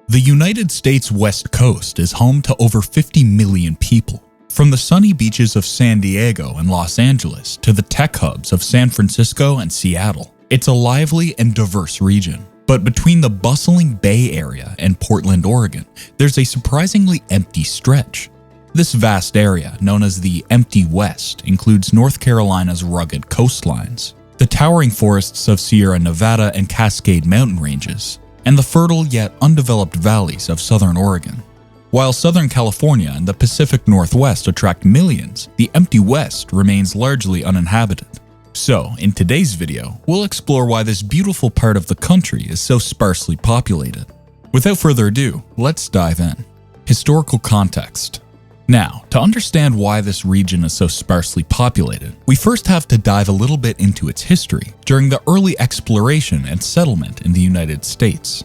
The United States West Coast is home to over 50 million people. From the sunny beaches of San Diego and Los Angeles to the tech hubs of San Francisco and Seattle, it's a lively and diverse region. But between the bustling Bay Area and Portland, Oregon, there's a surprisingly empty stretch. This vast area, known as the Empty West, includes North Carolina's rugged coastlines, the towering forests of Sierra Nevada and Cascade mountain ranges, and the fertile yet undeveloped valleys of southern Oregon. While Southern California and the Pacific Northwest attract millions, the Empty West remains largely uninhabited. So, in today's video, we'll explore why this beautiful part of the country is so sparsely populated. Without further ado, let's dive in. Historical context. Now, to understand why this region is so sparsely populated, we first have to dive a little bit into its history during the early exploration and settlement in the United States.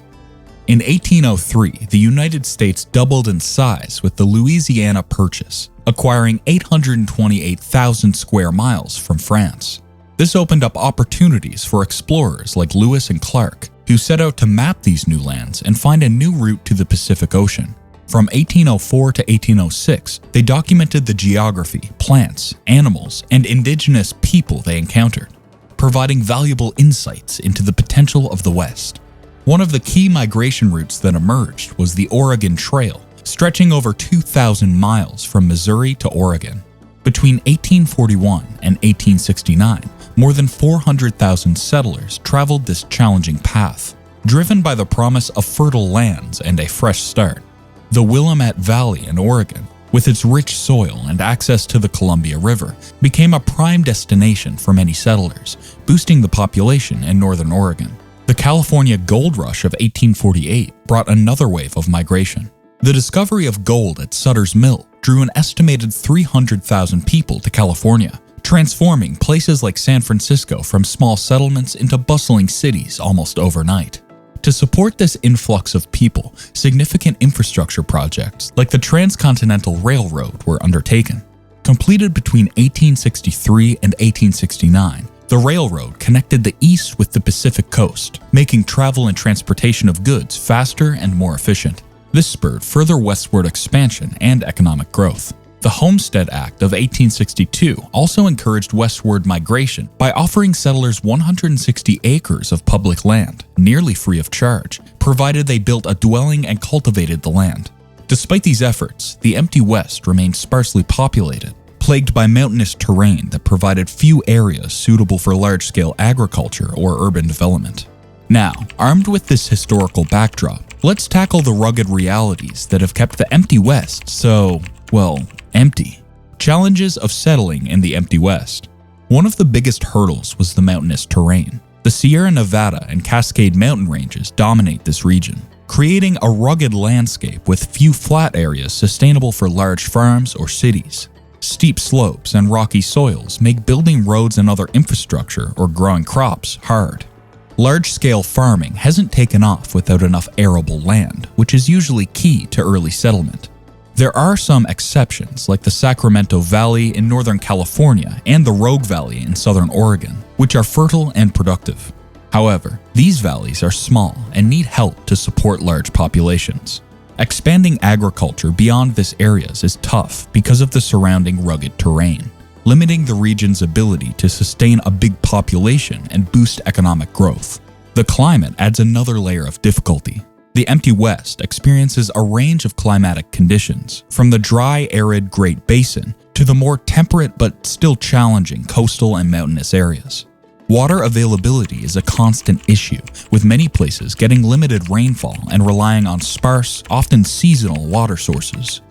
In 1803, the United States doubled in size with the Louisiana Purchase, acquiring 828,000 square miles from France. This opened up opportunities for explorers like Lewis and Clark, who set out to map these new lands and find a new route to the Pacific Ocean. From 1804 to 1806, they documented the geography, plants, animals, and indigenous people they encountered, providing valuable insights into the potential of the West. One of the key migration routes that emerged was the Oregon Trail, stretching over 2,000 miles from Missouri to Oregon. Between 1841 and 1869, more than 400,000 settlers traveled this challenging path, driven by the promise of fertile lands and a fresh start. The Willamette Valley in Oregon, with its rich soil and access to the Columbia River, became a prime destination for many settlers, boosting the population in northern Oregon. The California Gold Rush of 1848 brought another wave of migration. The discovery of gold at Sutter's Mill drew an estimated 300,000 people to California, transforming places like San Francisco from small settlements into bustling cities almost overnight. To support this influx of people, significant infrastructure projects like the Transcontinental Railroad were undertaken. Completed between 1863 and 1869, the railroad connected the East with the Pacific coast, making travel and transportation of goods faster and more efficient. This spurred further westward expansion and economic growth. The Homestead Act of 1862 also encouraged westward migration by offering settlers 160 acres of public land, nearly free of charge, provided they built a dwelling and cultivated the land. Despite these efforts, the Empty West remained sparsely populated, plagued by mountainous terrain that provided few areas suitable for large-scale agriculture or urban development. Now, armed with this historical backdrop, let's tackle the rugged realities that have kept the Empty West so, well, empty. Challenges of settling in the Empty West. One of the biggest hurdles was the mountainous terrain. The Sierra Nevada and Cascade mountain ranges dominate this region, creating a rugged landscape with few flat areas sustainable for large farms or cities. Steep slopes and rocky soils make building roads and other infrastructure or growing crops hard. Large-scale farming hasn't taken off without enough arable land, which is usually key to early settlement. There are some exceptions, like the Sacramento Valley in Northern California and the Rogue Valley in Southern Oregon, which are fertile and productive. However, these valleys are small and need help to support large populations. Expanding agriculture beyond these areas is tough because of the surrounding rugged terrain, limiting the region's ability to sustain a big population and boost economic growth. The climate adds another layer of difficulty. The Empty West experiences a range of climatic conditions, from the dry, arid Great Basin to the more temperate but still challenging coastal and mountainous areas. Water availability is a constant issue, with many places getting limited rainfall and relying on sparse, often seasonal water sources.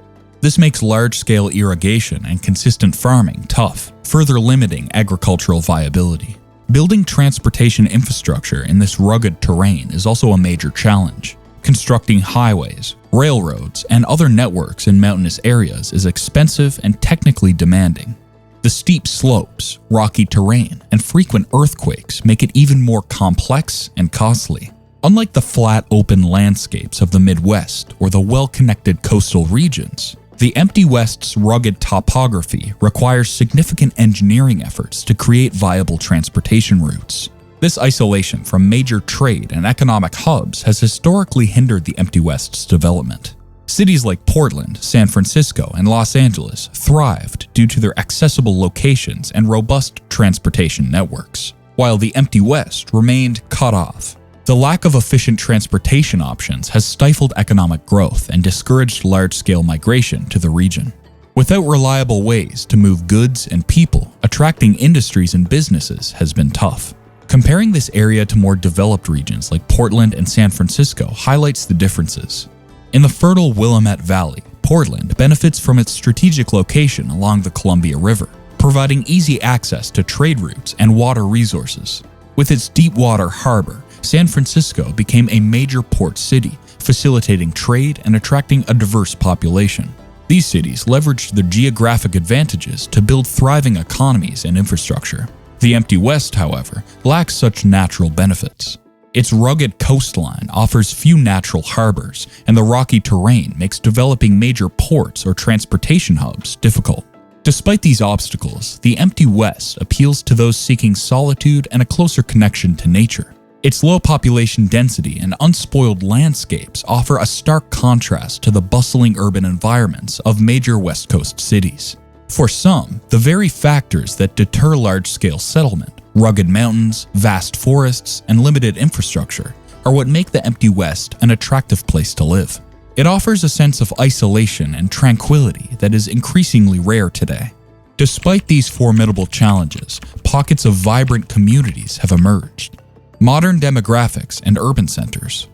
This makes large-scale irrigation and consistent farming tough, further limiting agricultural viability. Building transportation infrastructure in this rugged terrain is also a major challenge. Constructing highways, railroads, and other networks in mountainous areas is expensive and technically demanding. The steep slopes, rocky terrain, and frequent earthquakes make it even more complex and costly. Unlike the flat, open landscapes of the Midwest or the well-connected coastal regions, the Empty West's rugged topography requires significant engineering efforts to create viable transportation routes. This isolation from major trade and economic hubs has historically hindered the Empty West's development. Cities like Portland, San Francisco, and Los Angeles thrived due to their accessible locations and robust transportation networks, while the Empty West remained cut off. The lack of efficient transportation options has stifled economic growth and discouraged large-scale migration to the region. Without reliable ways to move goods and people, attracting industries and businesses has been tough. Comparing this area to more developed regions like Portland and San Francisco highlights the differences. In the fertile Willamette Valley, Portland benefits from its strategic location along the Columbia River, providing easy access to trade routes and water resources. With its deep water harbor, San Francisco became a major port city, facilitating trade and attracting a diverse population. These cities leveraged their geographic advantages to build thriving economies and infrastructure. The Empty West, however, lacks such natural benefits. Its rugged coastline offers few natural harbors, and the rocky terrain makes developing major ports or transportation hubs difficult. Despite these obstacles, the Empty West appeals to those seeking solitude and a closer connection to nature. Its low population density and unspoiled landscapes offer a stark contrast to the bustling urban environments of major West Coast cities. For some, the very factors that deter large-scale settlement, rugged mountains, vast forests, and limited infrastructure, are what make the Empty West an attractive place to live. It offers a sense of isolation and tranquility that is increasingly rare today. Despite these formidable challenges, pockets of vibrant communities have emerged. Modern demographics and urban centers.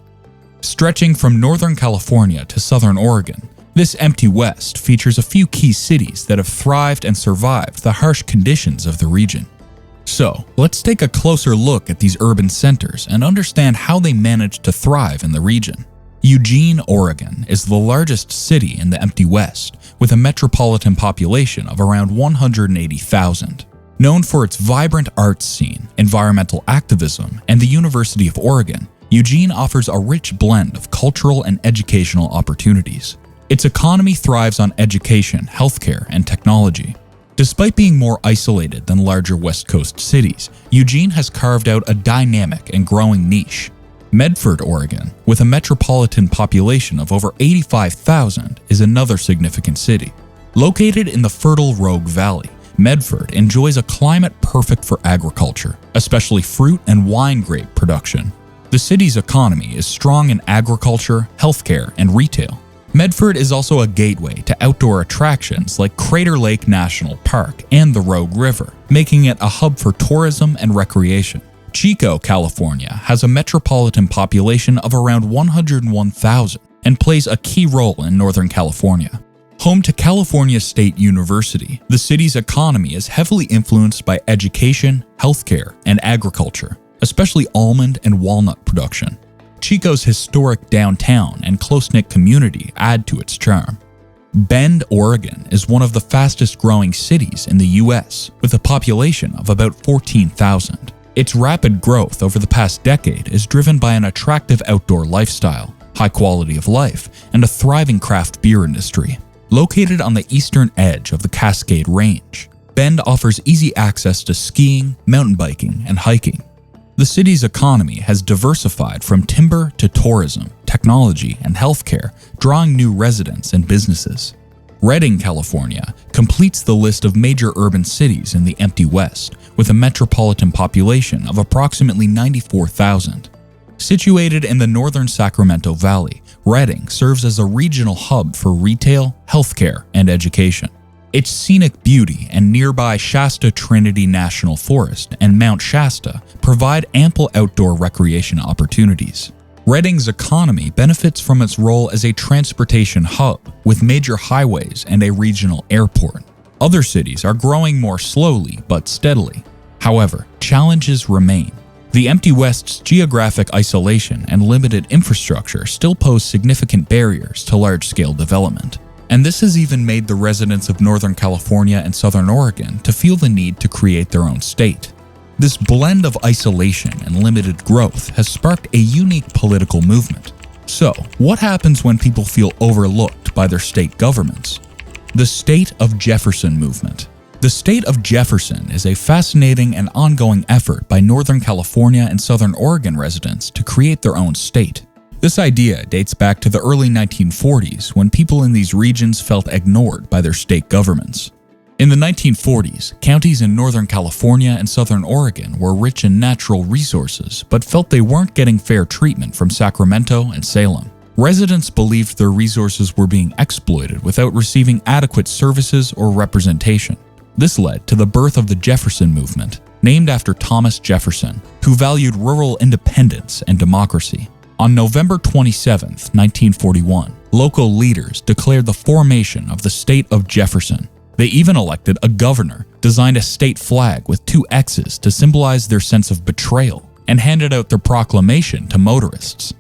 Stretching from Northern California to Southern Oregon, this Empty West features a few key cities that have thrived and survived the harsh conditions of the region. So, let's take a closer look at these urban centers and understand how they managed to thrive in the region. Eugene, Oregon is the largest city in the Empty West, with a metropolitan population of around 180,000. Known for its vibrant arts scene, environmental activism, and the University of Oregon, Eugene offers a rich blend of cultural and educational opportunities. Its economy thrives on education, healthcare, and technology. Despite being more isolated than larger West Coast cities, Eugene has carved out a dynamic and growing niche. Medford, Oregon, with a metropolitan population of over 85,000, is another significant city. Located in the fertile Rogue Valley, Medford enjoys a climate perfect for agriculture, especially fruit and wine grape production. The city's economy is strong in agriculture, healthcare, and retail. Medford is also a gateway to outdoor attractions like Crater Lake National Park and the Rogue River, making it a hub for tourism and recreation. Chico, California has a metropolitan population of around 101,000 and plays a key role in Northern California. Home to California State University, the city's economy is heavily influenced by education, healthcare, and agriculture, especially almond and walnut production. Chico's historic downtown and close-knit community add to its charm. Bend, Oregon is one of the fastest-growing cities in the U.S., with a population of about 14,000. Its rapid growth over the past decade is driven by an attractive outdoor lifestyle, high quality of life, and a thriving craft beer industry. Located on the eastern edge of the Cascade Range, Bend offers easy access to skiing, mountain biking, and hiking. The city's economy has diversified from timber to tourism, technology, and healthcare, drawing new residents and businesses. Redding, California, completes the list of major urban cities in the Empty West, with a metropolitan population of approximately 94,000. Situated in the northern Sacramento Valley, Redding serves as a regional hub for retail, healthcare, and education. Its scenic beauty and nearby Shasta Trinity National Forest and Mount Shasta provide ample outdoor recreation opportunities. Redding's economy benefits from its role as a transportation hub with major highways and a regional airport. Other cities are growing more slowly but steadily. However, challenges remain. The Empty West's geographic isolation and limited infrastructure still pose significant barriers to large-scale development. And this has even made the residents of Northern California and Southern Oregon to feel the need to create their own state. This blend of isolation and limited growth has sparked a unique political movement. So, what happens when people feel overlooked by their state governments? The State of Jefferson movement. The The state of Jefferson is a fascinating and ongoing effort by Northern California and Southern Oregon residents to create their own state. This idea dates back to the early 1940s when people in these regions felt ignored by their state governments. In the 1940s, counties in Northern California and Southern Oregon were rich in natural resources but felt they weren't getting fair treatment from Sacramento and Salem. Residents believed their resources were being exploited without receiving adequate services or representation. This led to the birth of the Jefferson movement, named after Thomas Jefferson, who valued rural independence and democracy. On November 27, 1941, local leaders declared the formation of the state of Jefferson. They even elected a governor, designed a state flag with 2 X's to symbolize their sense of betrayal, and handed out their proclamation to motorists.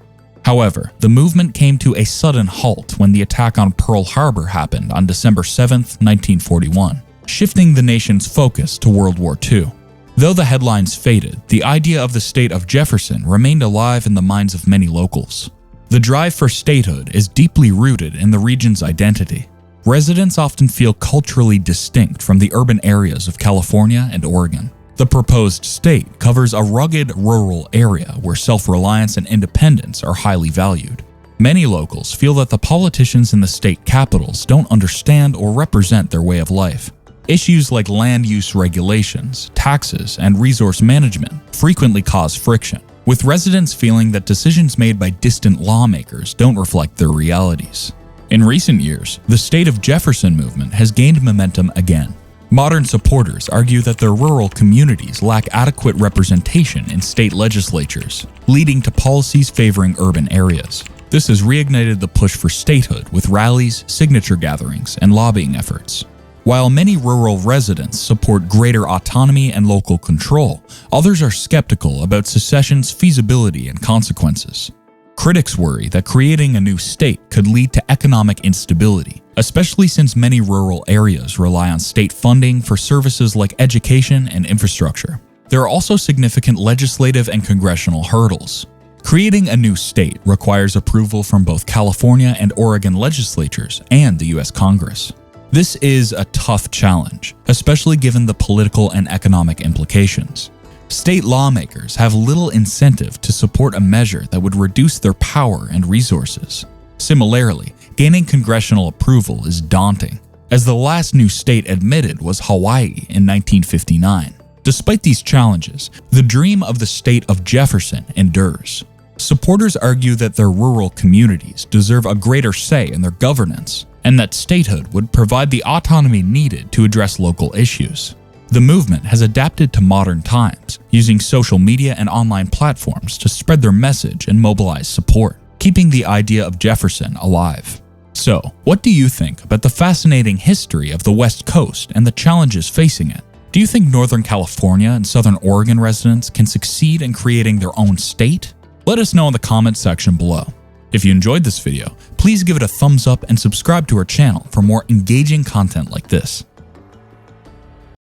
However, the movement came to a sudden halt when the attack on Pearl Harbor happened on December 7, 1941, shifting the nation's focus to World War II. Though the headlines faded, the idea of the state of Jefferson remained alive in the minds of many locals. The drive for statehood is deeply rooted in the region's identity. Residents often feel culturally distinct from the urban areas of California and Oregon. The proposed state covers a rugged rural area where self-reliance and independence are highly valued. Many locals feel that the politicians in the state capitals don't understand or represent their way of life. Issues like land use regulations, taxes, and resource management frequently cause friction, with residents feeling that decisions made by distant lawmakers don't reflect their realities. In recent years, the state of Jefferson movement has gained momentum again. Modern supporters argue that their rural communities lack adequate representation in state legislatures, leading to policies favoring urban areas. This has reignited the push for statehood with rallies, signature gatherings, and lobbying efforts. While many rural residents support greater autonomy and local control, others are skeptical about secession's feasibility and consequences. Critics worry that creating a new state could lead to economic instability, especially since many rural areas rely on state funding for services like education and infrastructure. There are also significant legislative and congressional hurdles. Creating a new state requires approval from both California and Oregon legislatures and the U.S. Congress. This is a tough challenge, especially given the political and economic implications. State lawmakers have little incentive to support a measure that would reduce their power and resources. Similarly, gaining congressional approval is daunting, as the last new state admitted was Hawaii in 1959. Despite these challenges, the dream of the state of Jefferson endures. Supporters argue that their rural communities deserve a greater say in their governance, and that statehood would provide the autonomy needed to address local issues. The movement has adapted to modern times, using social media and online platforms to spread their message and mobilize support, keeping the idea of Jefferson alive. So, what do you think about the fascinating history of the West Coast and the challenges facing it? Do you think Northern California and Southern Oregon residents can succeed in creating their own state? Let us know in the comments section below. If you enjoyed this video, please give it a thumbs up and subscribe to our channel for more engaging content like this.